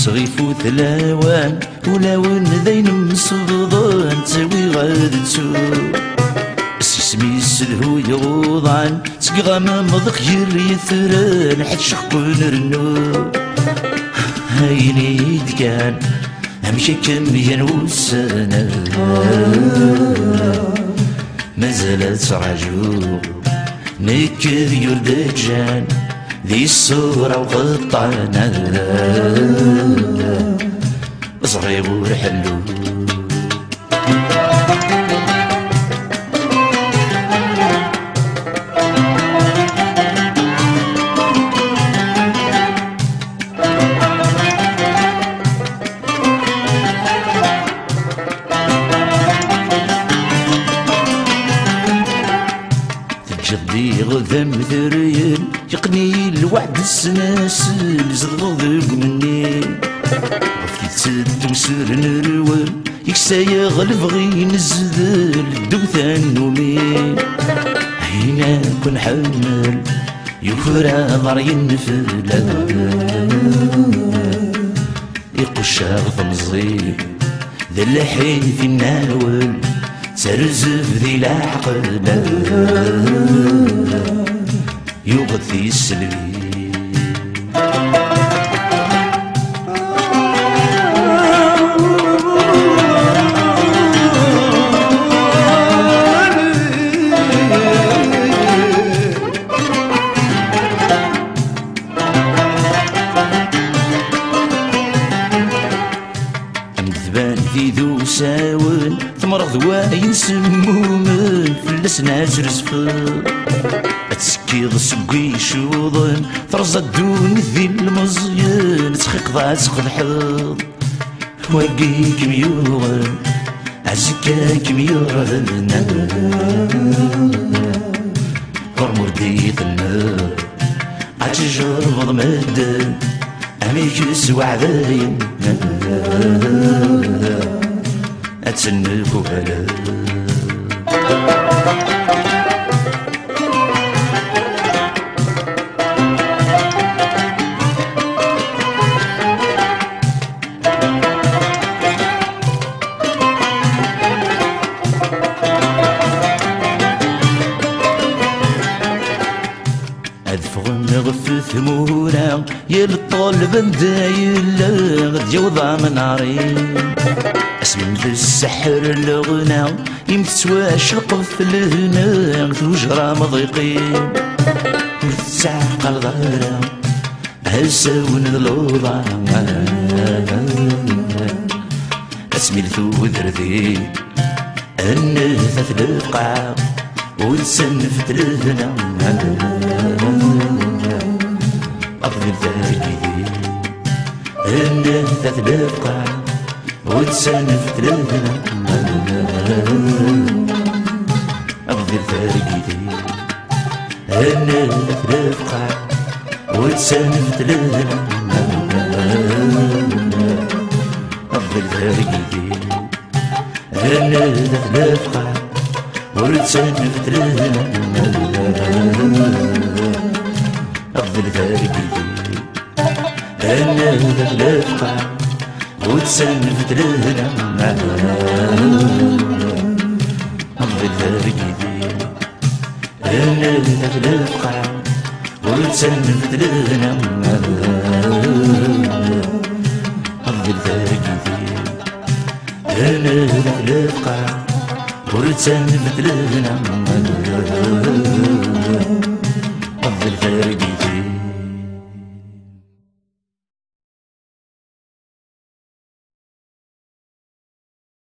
صغيفوت الاوان ولون ذين مصفضان تسوي غاد تسوق اسمي السلهو يغوضان تقغى مضغ يثران حد شقون رنو هايني دكان همشي كم ينوسنا مازالت عجوب نكذ يرد جان ذي الصورة وغطانا صغيب ورحلو جدي غذم ذريين يقني الوعد السناسل زغضب مني غفي تسد وسر نروال يكسا يغلب غي نزدل دوثان نومين هينا كن حمل يفرى ضري النفلا يقشا غضمزي ذا اللحين في الناول سرزف ذي العقل يغثي السلبي في ذو ساون ثمرض واين سمومن فلس ناجر زفر تسكيض سقي شوضن ترزا دون ذي المزيان تخيق ضاع تسخذ حظ واقيك ميوغن عزكاك ميوغن قرمر ديت النار عتجرب مدن عميك سوى عذاين أتسنك وهلا أدفغن غف ثمورا يلطلب ندايلا غد جوضا من عرين اسم ذا السحر الغنى يمتسواش القف الهنا ثوجرا مضيقين وتسعقل ضارا هساون الوضع اسمي لثوذر ذي النثث القاع ونسنفت الهنا أفضل ذاكي النثث القاع ونسنفت الهنا أفضل ذاكي النثث القاع ونسنفت الهنا أفضل ذاكي النثث القاع ونسنفت الهنا أفضل ذاكي النثث القاع وتسنفت لهنا أفضل ذاكي النثث القاع وتسنفت لهنا أفضل ذاكي النثث القاع وتسنفت لهنا